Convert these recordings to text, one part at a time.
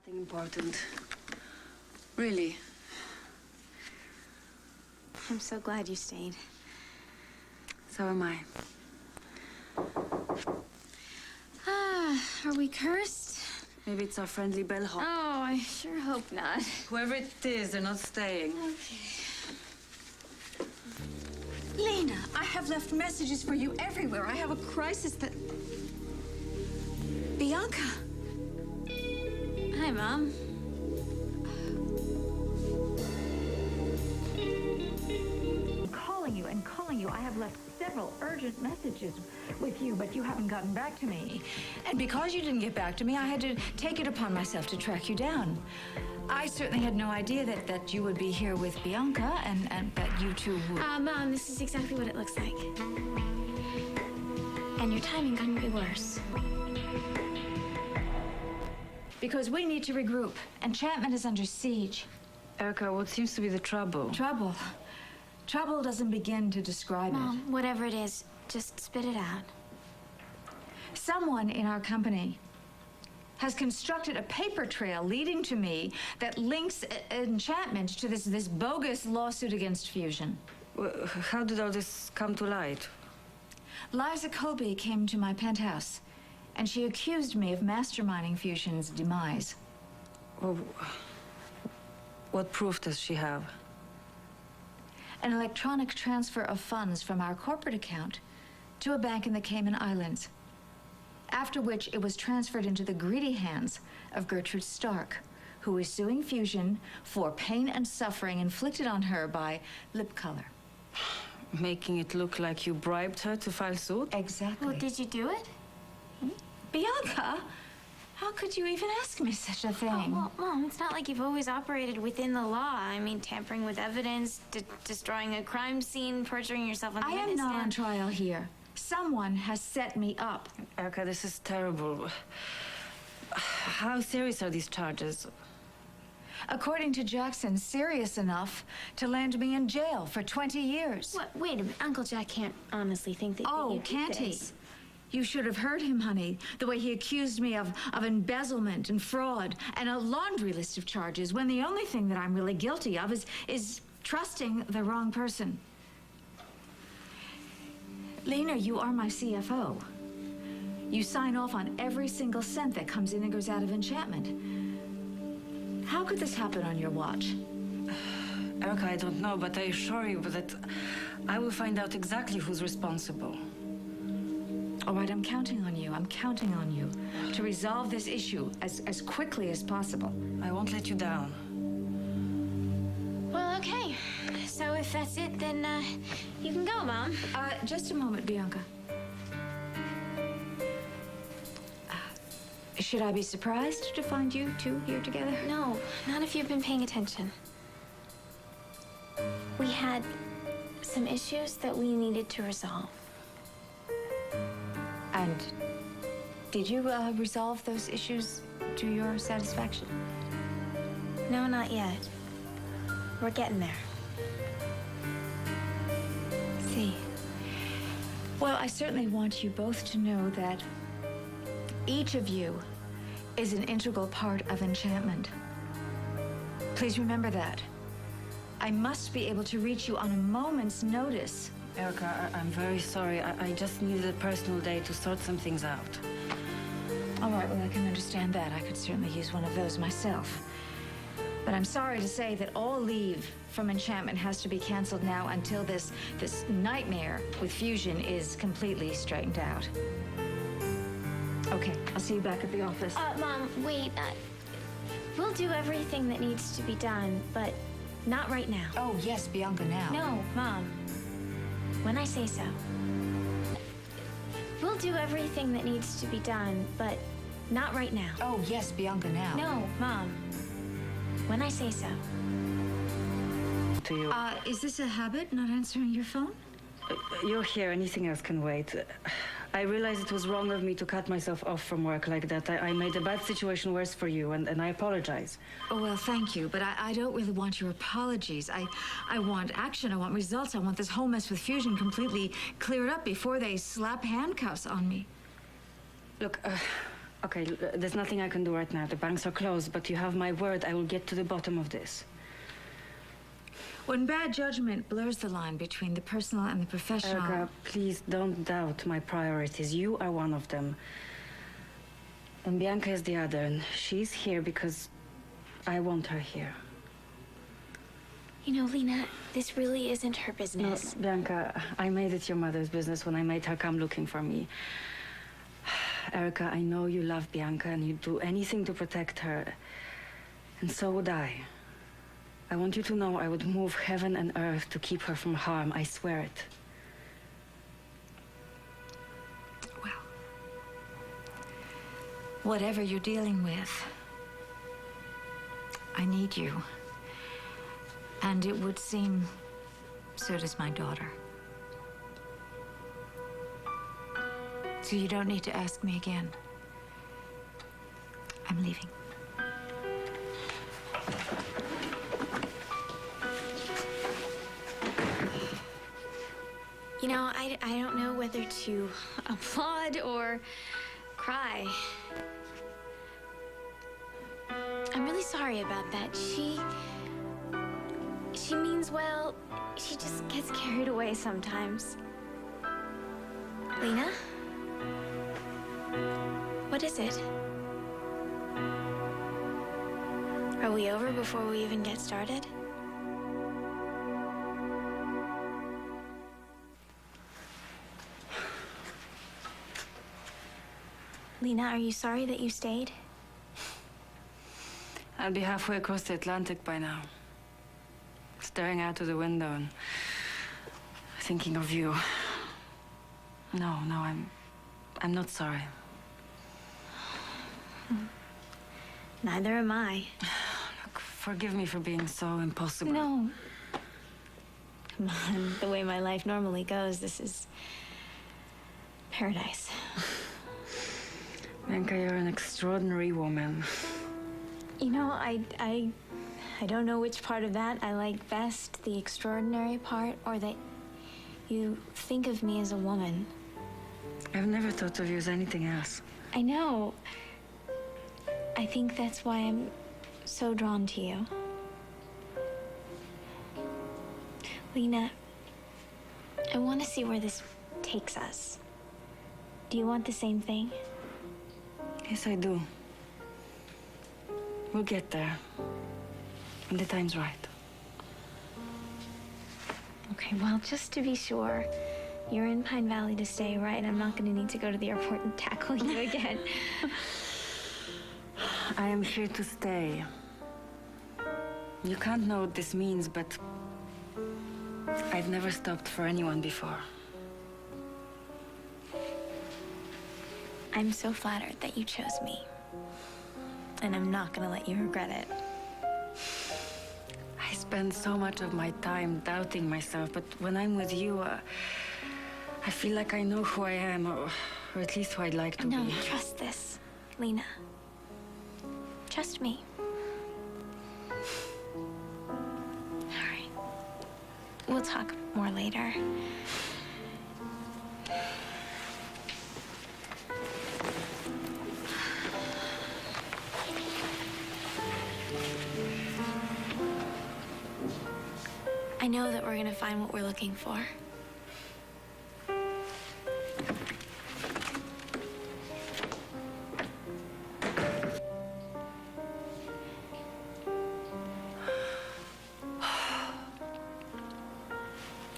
Nothing important. Really. I'm so glad you stayed. So am I. Are we cursed? Maybe it's our friendly bellhop. Oh, I sure hope not. Whoever it is, they're not staying. Okay. Lena, I have left messages for you everywhere. I have a crisis that... Bianca. Hi, Mom. Calling you. I have left several urgent messages with you, but you haven't gotten back to me. And because you didn't get back to me, I had to take it upon myself to track you down. I certainly had no idea that you would be here with Bianca and that you two would... Mom, this is exactly what it looks like. And your timing couldn't be worse. Because we need to regroup. Enchantment is under siege. Erica, what seems to be the trouble? Trouble. Trouble doesn't begin to describe it. Mom, whatever it is, just spit it out. Someone in our company has constructed a paper trail leading to me that links enchantment to this bogus lawsuit against Fusion. How did all this come to light? Liza Colby came to my penthouse, and she accused me of masterminding Fusion's demise. Well, what proof does she have? An electronic transfer of funds from our corporate account to a bank in the Cayman Islands, after which it was transferred into the greedy hands of Gertrude Stark, who is suing Fusion for pain and suffering inflicted on her by lip color. Making it look like you bribed her to file suit? Exactly. Well, did you do it? Bianca, how could you even ask me such a thing? Oh, well, Mom, it's not like you've always operated within the law. I mean, tampering with evidence, destroying a crime scene, perjuring yourself on the I am witness not on stand. trial here. Someone has set me up. Erica, this is terrible. How serious are these charges? According to Jackson, serious enough to land me in jail for 20 years. What? Wait a minute. Uncle Jack can't honestly think that Oh, you did can't he? this. You should have heard him, honey. The way he accused me of embezzlement and fraud and a laundry list of charges, when the only thing that I'm really guilty of is trusting the wrong person. Lena, you are my CFO. You sign off on every single cent that comes in and goes out of enchantment. How could this happen on your watch? Erica, I don't know, but I assure you that I will find out exactly who's responsible. All right, I'm counting on you. I'm counting on you to resolve this issue as quickly as possible. I won't let you down. Well, okay. So if that's it, then you can go, Mom. Just a moment, Bianca. Should I be surprised to find you two here together? No, not if you've been paying attention. We had some issues that we needed to resolve. And did you resolve those issues to your satisfaction? No, not yet. We're getting there. See. Well, I certainly want you both to know that each of you is an integral part of enchantment. Please remember that. I must be able to reach you on a moment's notice. Erica, I'm very sorry. I just needed a personal day to sort some things out. All right, well, I can understand that. I could certainly use one of those myself. But I'm sorry to say that all leave from enchantment has to be canceled now until this nightmare with Fusion is completely straightened out. Okay, I'll see you back at the office. Mom, wait. We'll do everything that needs to be done, but not right now. Oh, yes, Bianca, now. No, Mom. When I say so. We'll do everything that needs to be done, but not right now. Oh, yes, Bianca, now. No, Mom. When I say so. To you. Is this a habit, not answering your phone? You're here. Anything else can wait. I realized it was wrong of me to cut myself off from work like that. I made a bad situation worse for you, and I apologize. Oh, well, thank you, but I don't really want your apologies. I want action. I want results. I want this whole mess with Fusion completely cleared up before they slap handcuffs on me. Look, Okay, there's nothing I can do right now. The banks are closed, but you have my word. I will get to the bottom of this. When bad judgment blurs the line between the personal and the professional... Erica, please don't doubt my priorities. You are one of them. And Bianca is the other, and she's here because I want her here. You know, Lena, this really isn't her business. No, Bianca, I made it your mother's business when I made her come looking for me. Erica, I know you love Bianca and you'd do anything to protect her. And so would I. I want you to know I would move heaven and earth to keep her from harm. I swear it. Well, whatever you're dealing with, I need you. And it would seem so does my daughter. So you don't need to ask me again. I'm leaving. You know, I don't know whether to applaud or cry. I'm really sorry about that. She means well. She just gets carried away sometimes. Lena? What is it? Are we over before we even get started? Lena, are you sorry that you stayed? I'll be halfway across the Atlantic by now. Staring out of the window and thinking of you. No, I'm not sorry. Neither am I. Look, forgive me for being so impossible. No. Come on, the way my life normally goes, this is paradise. Bianca, you're an extraordinary woman. You know, I don't know which part of that I like best, the extraordinary part, or that you think of me as a woman. I've never thought of you as anything else. I know. I think that's why I'm so drawn to you. Lena, I want to see where this takes us. Do you want the same thing? Yes, I do. We'll get there. When the time's right. Okay, well, just to be sure, you're in Pine Valley to stay, right? I'm not going to need to go to the airport and tackle you again. I am here to stay. You can't know what this means, but I've never stopped for anyone before. I'm so flattered that you chose me. And I'm not going to let you regret it. I spend so much of my time doubting myself, but when I'm with you, I feel like I know who I am, or at least who I'd like to No, be. trust this, Lena. Trust me. All right. We'll talk more later. I know that we're gonna find what we're looking for.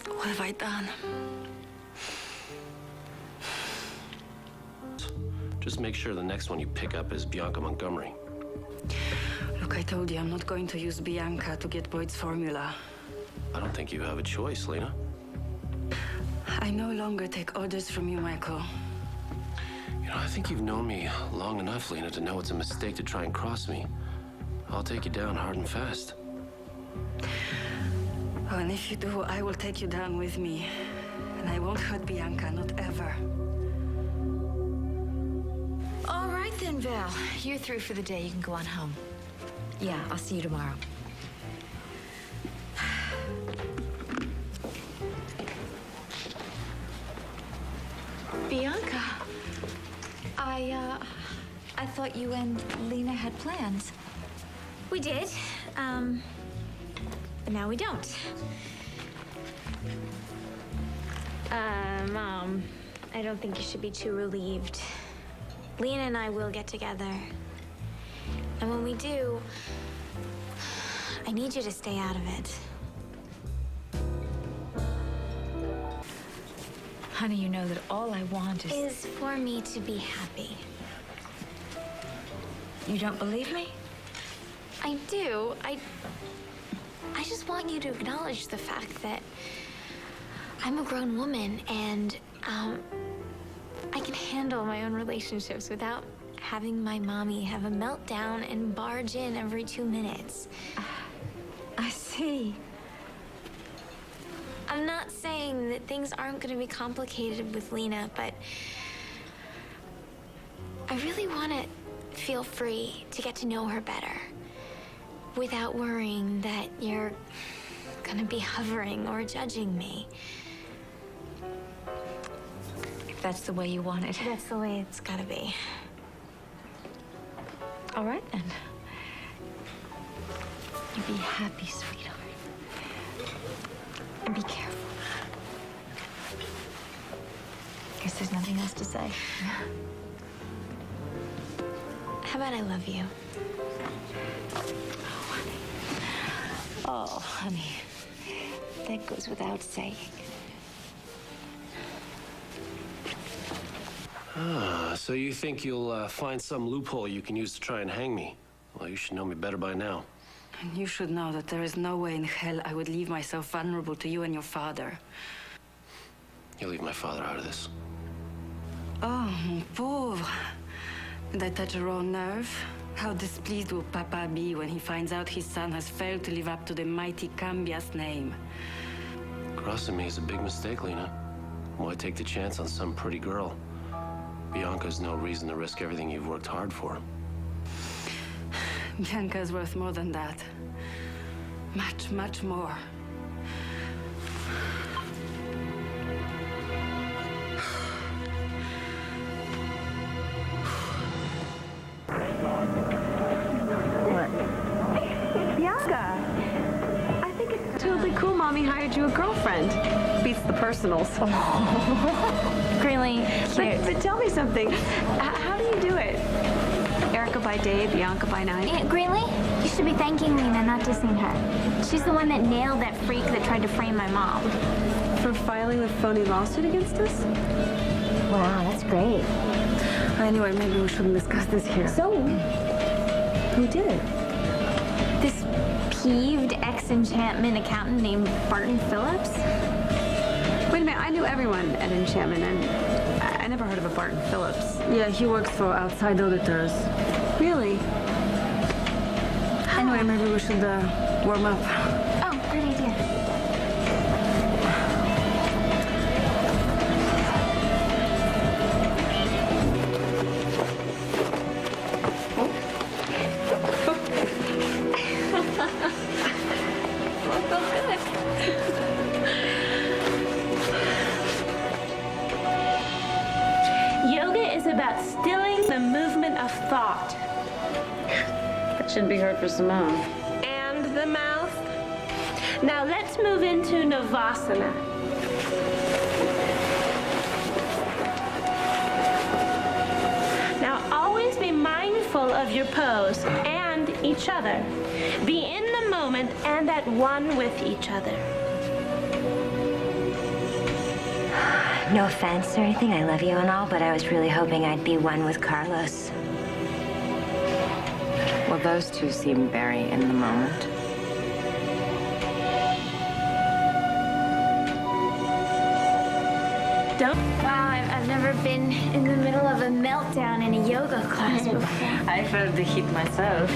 What have I done? Just make sure the next one you pick up is Bianca Montgomery. Look, I told you I'm not going to use Bianca to get Boyd's formula. I don't think you have a choice, Lena. I no longer take orders from you, Michael. You know, I think you've known me long enough, Lena, to know it's a mistake to try and cross me. I'll take you down hard and fast. Oh, and if you do, I will take you down with me. And I won't hurt Bianca, not ever. All right then, Val. You're through for the day. You can go on home. Yeah, I'll see you tomorrow. Bianca, I I thought you and Lena had plans. We did, but now we don't. Mom, I don't think you should be too relieved. Lena and I will get together. And when we do, I need you to stay out of it. Honey, you know that all I want Is for me to be happy. You don't believe me? I do. I just want you to acknowledge the fact that I'm a grown woman and I can handle my own relationships without having my mommy have a meltdown and barge in every 2 minutes. I see. I'm not saying that things aren't going to be complicated with Lena, but I really want to feel free to get to know her better without worrying that you're going to be hovering or judging me. If that's the way you want it. That's the way it's got to be. All right, then. You be happy, sweetheart. And be careful. Guess there's nothing else to say. How about I love you? Oh, honey. That goes without saying. So you think you'll find some loophole you can use to try and hang me? Well, you should know me better by now. And you should know that there is no way in hell I would leave myself vulnerable to you and your father. You leave my father out of this. Oh, mon pauvre. Did I touch a raw nerve? How displeased will Papa be when he finds out his son has failed to live up to the mighty Cambia's name? Crossing me is a big mistake, Lena. Why take the chance on some pretty girl? Bianca's no reason to risk everything you've worked hard for. Bianca is worth more than that. Much, much more. Bianca, I think it's totally cool Mommy hired you a girlfriend. Beats the personals. Really cute. But tell me something. How do you do it? Erica by day, Bianca by night? Aunt Greenlee, you should be thanking Lena, not dissing her. She's the one that nailed that freak that tried to frame my mom. For filing the phony lawsuit against us? Wow, that's great. Anyway, maybe we shouldn't discuss this here. So, who did it? This peeved ex-enchantment accountant named Barton Phillips? Wait a minute, I knew everyone at Enchantment, and I never heard of a Barton Phillips. Yeah, he works for outside auditors. Really? Anyway, maybe we should warm up. Oh, great idea. Yoga is about stilling the movement of thought. That shouldn't be hard for Simone. And the mouth. Now let's move into Navasana. Now always be mindful of your pose and each other. Be in the moment and at one with each other. No offense or anything, I love you and all, but I was really hoping I'd be one with Carlos. Well, those two seem very in the moment. Don't. Wow, I've never been in the middle of a meltdown in a yoga class before. I felt the heat myself.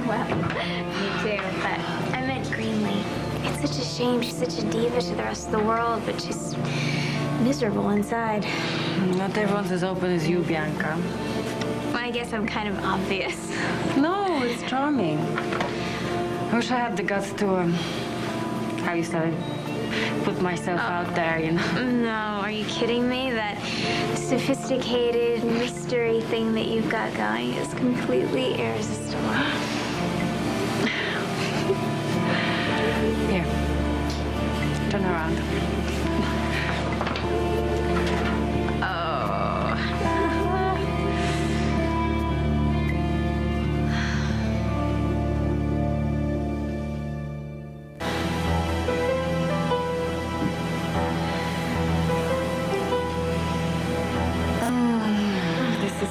Well, me too, but I met Greenlee. It's such a shame. She's such a diva to the rest of the world, but she's miserable inside. Not everyone's as open as you, Bianca. Well, I guess I'm kind of obvious. No, it's charming. I wish I had the guts to, how you say, put myself out there, you know. No, are you kidding me? That sophisticated mystery thing that you've got going is completely irresistible. Here. Turn around.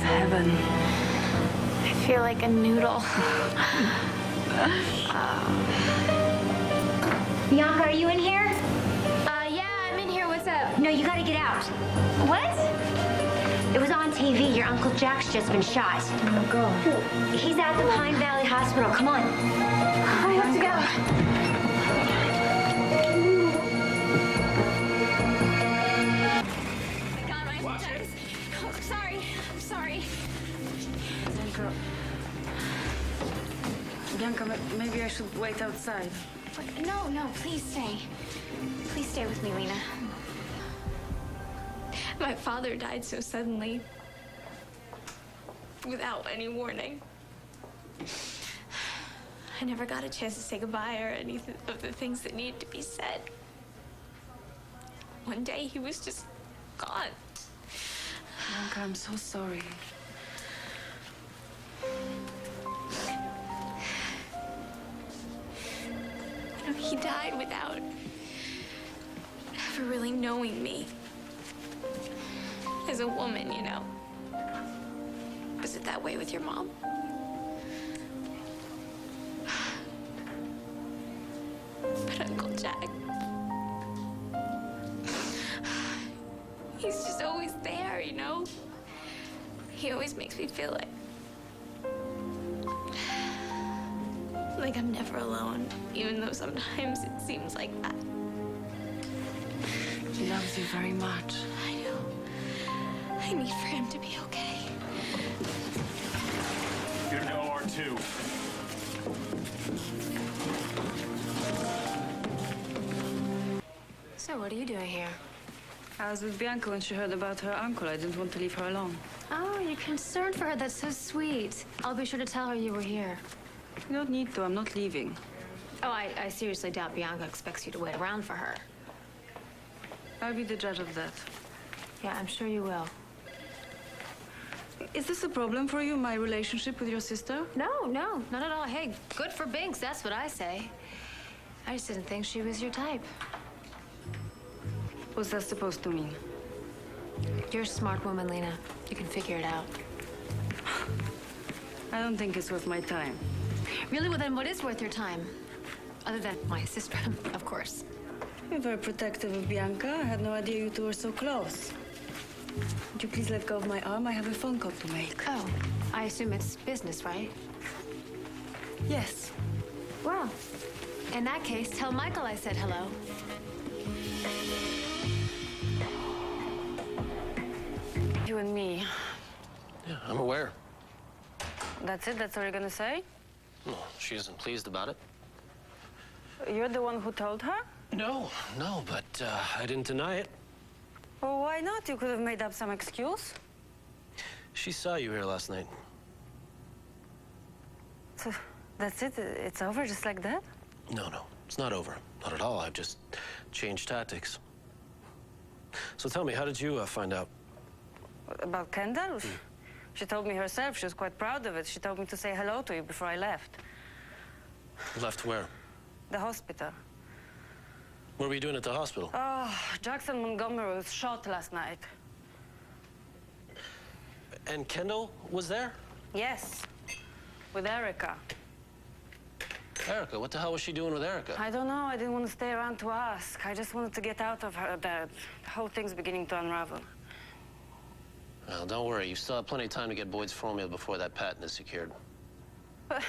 Heaven. I feel like a noodle. Bianca, are you in here? Yeah, I'm in here. What's up? No, you gotta get out. What? It was on TV. Your Uncle Jack's just been shot. Oh, God. He's at the Pine Valley Hospital. Come on. I have to go. Bianca, maybe I should wait outside. No, no, please stay. Please stay with me, Lena. My father died so suddenly, without any warning. I never got a chance to say goodbye or any of the things that needed to be said. One day, he was just gone. Bianca, I'm so sorry. He died without ever really knowing me. As a woman, you know. Was it that way with your mom? But Uncle Jack, he's just always there, you know? He always makes me feel like I'm never alone, even though sometimes it seems like that. He loves you very much. I know. I need for him to be okay. You're to OR2. So what are you doing here? I was with Bianca when she heard about her uncle. I didn't want to leave her alone. Oh, you're concerned for her. That's so sweet. I'll be sure to tell her you were here. You don't need to. I'm not leaving. Oh, I seriously doubt Bianca expects you to wait around for her. I'll be the judge of that. Yeah, I'm sure you will. Is this a problem for you, my relationship with your sister? No, not at all. Hey, good for Binks, that's what I say. I just didn't think she was your type. What's that supposed to mean? You're a smart woman, Lena. You can figure it out. I don't think it's worth my time. Really? Well, then what is worth your time? Other than my sister, of course. You're very protective of Bianca. I had no idea you two were so close. Would you please let go of my arm? I have a phone call to make. Oh, I assume it's business, right? Yes. Well, in that case, tell Michael I said hello. You and me. Yeah, I'm aware. That's it? That's all you're gonna say? No, she isn't pleased about it. You're the one who told her? No, but I didn't deny it. Well, why not? You could have made up some excuse. She saw you here last night. So, that's it? It's over just like that? No, it's not over. Not at all. I've just changed tactics. So tell me, how did you find out? About Kendall? She told me herself. She was quite proud of it. She told me to say hello to you before I left. Left where? The hospital. What were you doing at the hospital? Oh, Jackson Montgomery was shot last night. And Kendall was there? Yes, with Erica. Erica? What the hell was she doing with Erica? I don't know. I didn't want to stay around to ask. I just wanted to get out of her. The whole thing's beginning to unravel. Well, don't worry. You still have plenty of time to get Boyd's formula before that patent is secured. But,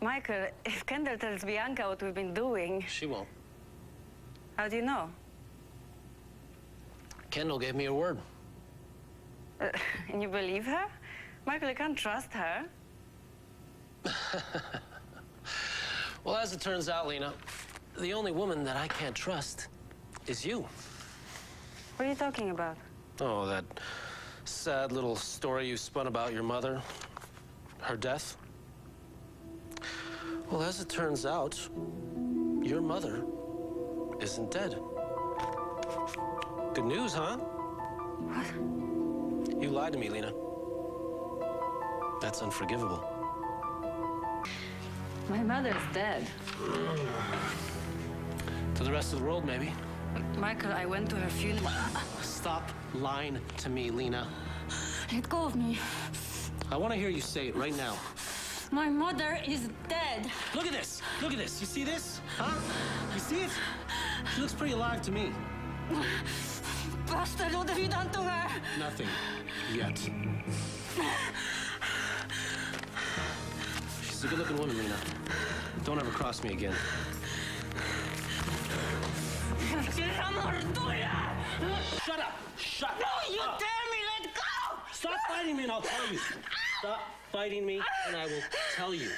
Michael, if Kendall tells Bianca what we've been doing... She won't. How do you know? Kendall gave me her word. And you believe her? Michael, I can't trust her. Well, as it turns out, Lena, The only woman that I can't trust is you. What are you talking about? Oh, that sad little story you spun about your mother, her death. Well, as it turns out, your mother isn't dead. Good news, huh? What? You lied to me, Lena. That's unforgivable. My mother's dead. To the rest of the world, maybe. Michael, I went to her funeral. Stop lying to me, Lena. Let go of me. I want to hear you say it right now. My mother is dead. Look at this. Look at this. You see this? Huh? You see it? She looks pretty alive to me. Bastard, what have you done to her? Nothing. Yet. She's a good-looking woman, Lena. Don't ever cross me again. Shut up! Shut up! No, you dare me! Let go! Stop fighting me and I'll tell you. Stop fighting me and I will tell you.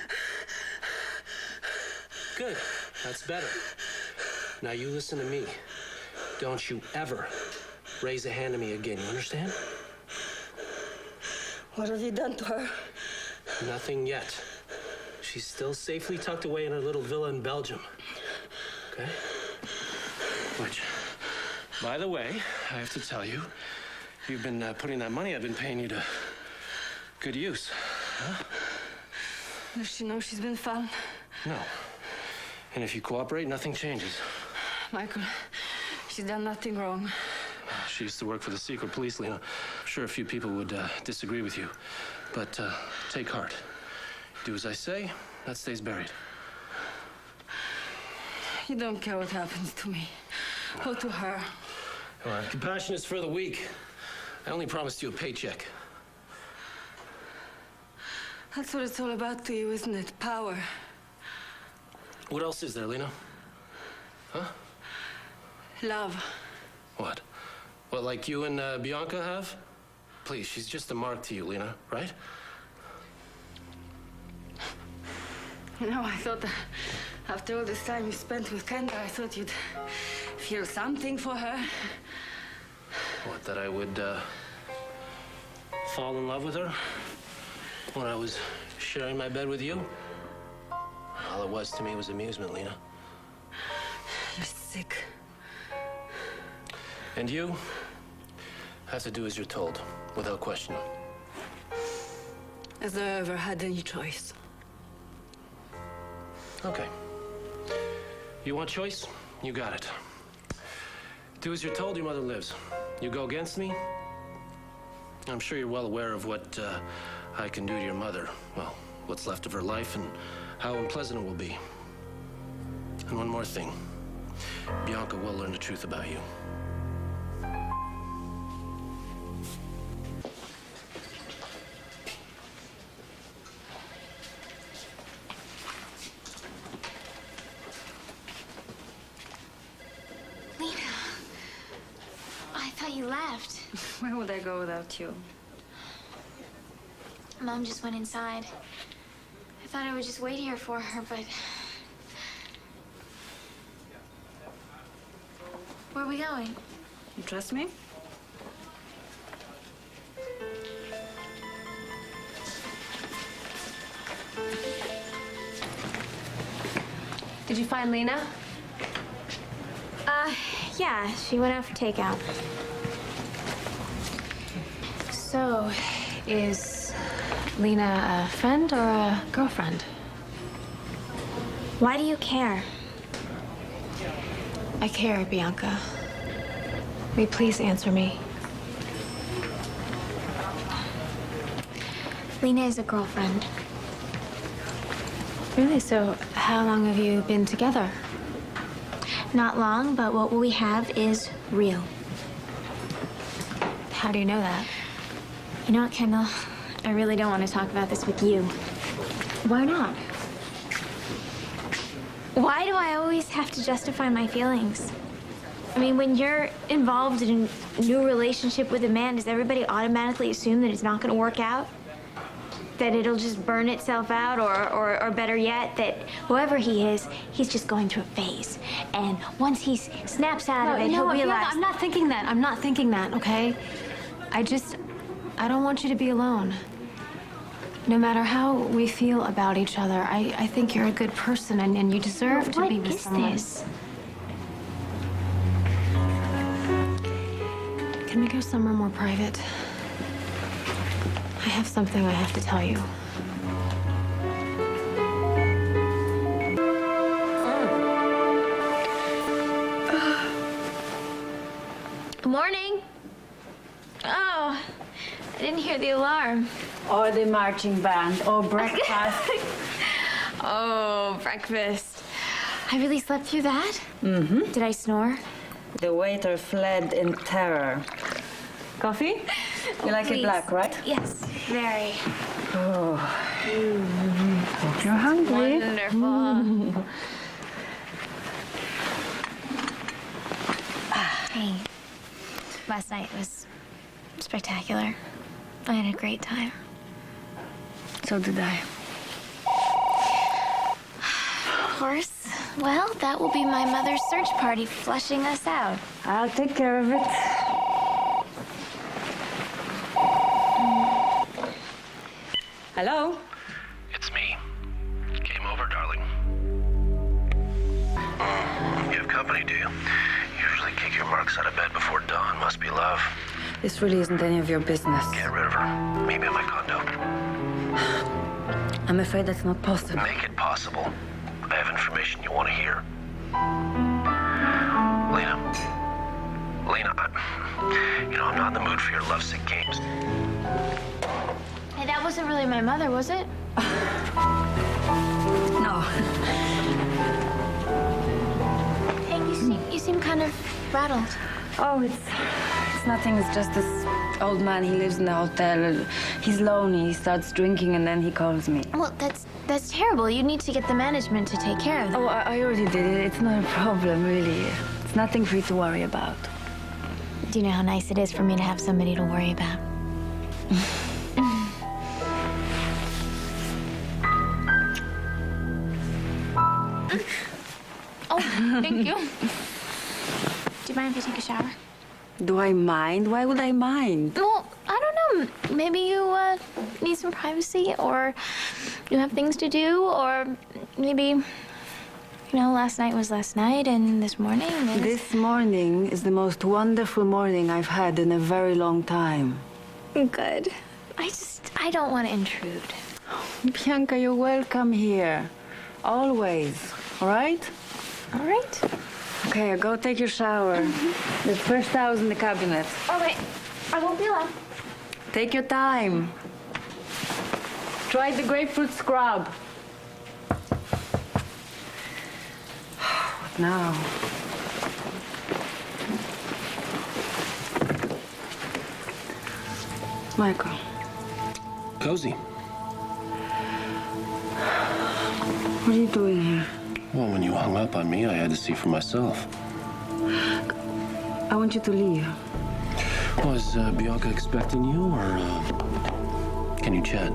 Good. That's better. Now you listen to me. Don't you ever raise a hand to me again, you understand? What have you done to her? Nothing yet. She's still safely tucked away in her little villa in Belgium. Okay? Which, by the way, I have to tell you, you've been putting that money I've been paying you to good use. Huh? Does she know she's been found? No. And if you cooperate, nothing changes. Michael, she's done nothing wrong. She used to work for the secret police, Lena. I'm sure a few people would disagree with you. But take heart. Do as I say, that stays buried. You don't care what happens to me. Or to her. All right. Compassion is for the weak. I only promised you a paycheck. That's what it's all about to you, isn't it? Power. What else is there, Lena? Huh? Love. What? What, like you and Bianca have? Please, she's just a mark to you, Lena, right? You know, I thought that after all this time you spent with Kendall, I thought you'd feel something for her. What, that I would fall in love with her when I was sharing my bed with you? All it was to me was amusement, Lena. You're sick. And you have to do as you're told, without question. As I ever had any choice. Okay. You want choice? You got it. Do as you're told, your mother lives. You go against me? I'm sure you're well aware of what I can do to your mother. Well, what's left of her life and how unpleasant it will be. And one more thing. Bianca will learn the truth about you. You left. Where would I go without you? Mom just went inside. I thought I would just wait here for her, but... Where are we going? You trust me? Did you find Lena? Yeah, she went out for takeout. So, is Lena a friend or a girlfriend? Why do you care? I care, Bianca. Will you please answer me? Lena is a girlfriend. Really? So, how long have you been together? Not long, but what we have is real. How do you know that? You know what, Kendall? I really don't want to talk about this with you. Why not? Why do I always have to justify my feelings? I mean, when you're involved in a new relationship with a man, does everybody automatically assume that it's not going to work out? that it'll just burn itself out, or better yet, that whoever he is, he's just going through a phase. And once he snaps out of it, he'll realize... I'm not thinking that. I'm not thinking that, okay? I don't want you to be alone. No matter how we feel about each other, I think you're a good person, and you deserve to be with someone. What is this? Can we go somewhere more private? I have something I have to tell you. Good morning. Oh, I didn't hear the alarm. Or the marching band, or breakfast. Oh, breakfast. I really slept through that? Mm-hmm. Did I snore? The waiter fled in terror. Coffee? You like it black, right? Yes, very. Oh. Hope you're hungry. Wonderful. Hey, last night was spectacular. I had a great time. So did I. Of course. Well, that will be my mother's search party flushing us out. I'll take care of it. Hello? It's me. Game over, darling. You have company, do you? Usually kick your marks out of bed before dawn. Must be love. This really isn't any of your business. Get rid of her. Meet me at my condo. I'm afraid that's not possible. Make it possible. I have information you want to hear. Lena. Lena, I'm not in the mood for your lovesick games. Hey, that wasn't really my mother, was it? No. Hey, you seem kind of rattled. Oh, it's nothing. It's just this old man. He lives in a hotel. He's lonely. He starts drinking and then he calls me. Well, that's terrible. You need to get the management to take care of that. Oh, I already did it. It's not a problem, really. It's nothing for you to worry about. Do you know how nice it is for me to have somebody to worry about? Oh, thank you. Do you mind if I take a shower? Do I mind? Why would I mind? Well, I don't know. Maybe you need some privacy, or you have things to do, or maybe, last night was last night, and this morning is... This morning is the most wonderful morning I've had in a very long time. Good. I don't want to intrude. Bianca, you're welcome here. Always. All right? All right. Okay, go take your shower. The first towel's in the cabinet. All right. I won't be long. Take your time. Try the grapefruit scrub. What now? Michael. Cozy. What are you doing here? Well, when you hung up on me, I had to see for myself. I want you to leave. Was Bianca expecting you, or can you chat?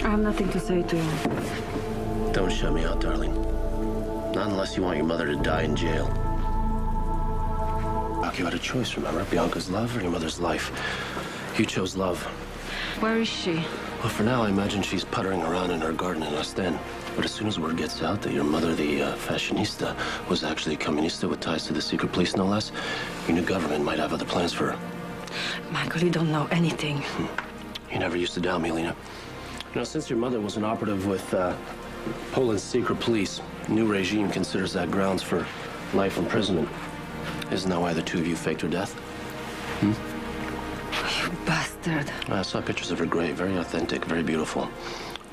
I have nothing to say to you. Don't shut me out, darling. Not unless you want your mother to die in jail. You had a choice, remember? Bianca's love or your mother's life. You chose love. Where is she? Well, for now, I imagine she's puttering around in her garden in West End. But as soon as word gets out that your mother, the fashionista, was actually a communista with ties to the secret police, no less, your new government might have other plans for her. Michael, you don't know anything. You never used to doubt me, Lena. Since your mother was an operative with Poland's secret police, the new regime considers that grounds for life imprisonment. Isn't that why the two of you faked her death? You bastard. I saw pictures of her grave. Very authentic, very beautiful.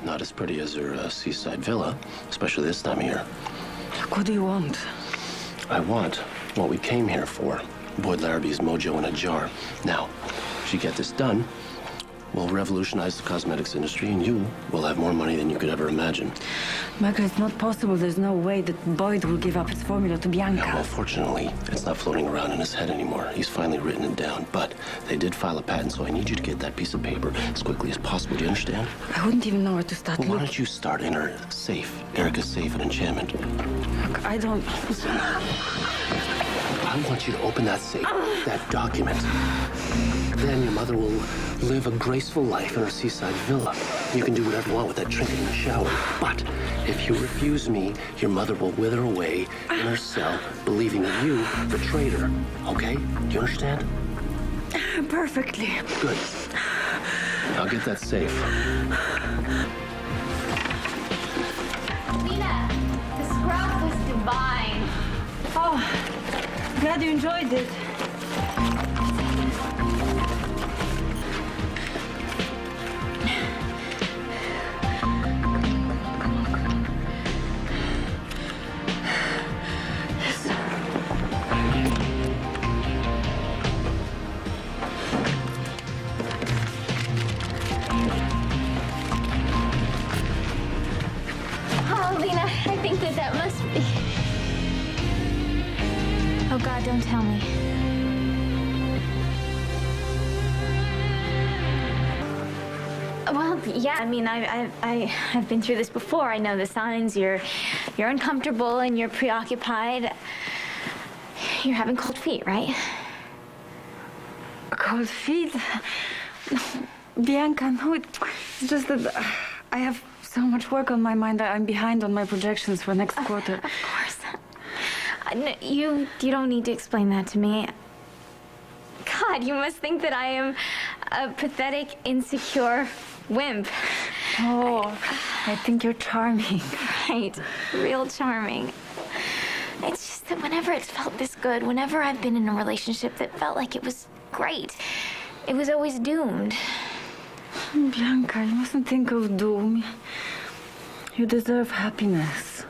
Not as pretty as her seaside villa, especially this time of year. Look, what do you want? I want what we came here for. Boyd Larrabee's mojo in a jar. Now, if you get this done, will revolutionize the cosmetics industry, and you will have more money than you could ever imagine. Michael, it's not possible. There's no way that Boyd will give up his formula to Bianca. Yeah, well, fortunately, it's not floating around in his head anymore. He's finally written it down. But they did file a patent, so I need you to get that piece of paper as quickly as possible. Do you understand? I wouldn't even know where to start. Well, why don't you start in her safe, Erica's safe at Enchantment? Look, I don't... I want you to open that safe, that document. Then your mother will live a graceful life in her seaside villa. You can do whatever you want with that trinket in the shower. But if you refuse me, your mother will wither away in her cell, believing that you betrayed her. Okay? Do you understand? Perfectly. Good. I'll get that safe. Lena, the scrub was divine. Oh, glad you enjoyed it. Oh, Lena, I think that must be... Oh, God, don't tell me. Well, yeah, I mean, I've been through this before. I know the signs. You're uncomfortable and you're preoccupied. You're having cold feet, right? Cold feet? Bianca, no, it's just that I have so much work on my mind that I'm behind on my projections for next quarter. Of course. No, you don't need to explain that to me. God, you must think that I am a pathetic, insecure wimp. Oh, I think you're charming. Right, real charming. It's just that whenever it's felt this good, whenever I've been in a relationship that felt like it was great, it was always doomed. Bianca, you mustn't think of doom. You deserve happiness.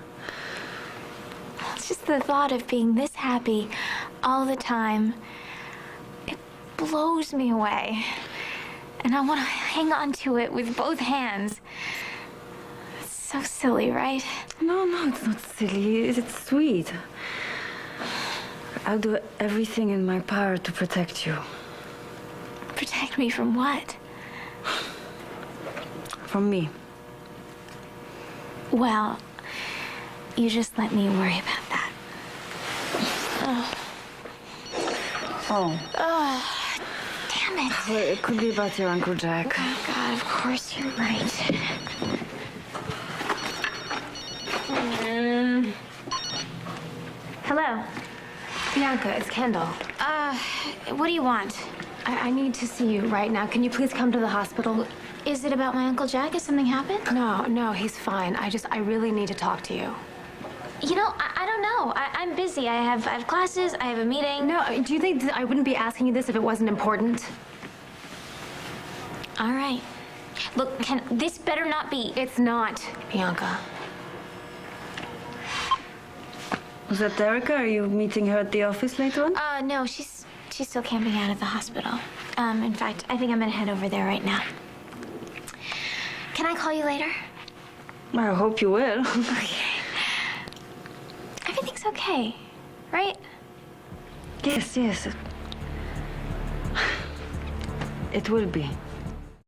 It's just the thought of being this happy all the time. It blows me away. And I want to hang on to it with both hands. It's so silly, right? No, it's not silly. It's sweet. I'll do everything in my power to protect you. Protect me from what? From me. Well, you just let me worry about that. Oh. Damn it. Well, it could be about your Uncle Jack. Oh, God, of course you're right. Hello. Bianca, it's Kendall. What do you want? I need to see you right now. Can you please come to the hospital? Is it about my Uncle Jack? Has something happened? No, he's fine. I really need to talk to you. You know, I don't know. I'm busy. I have classes. I have a meeting. No, do you think that I wouldn't be asking you this if it wasn't important? All right. Look, this better not be. It's not, Bianca. Was that Erica? Are you meeting her at the office later on? No, she's still camping out at the hospital. In fact, I think I'm gonna head over there right now. Can I call you later? I hope you will. Okay. Everything's okay, right? Yes. It will be.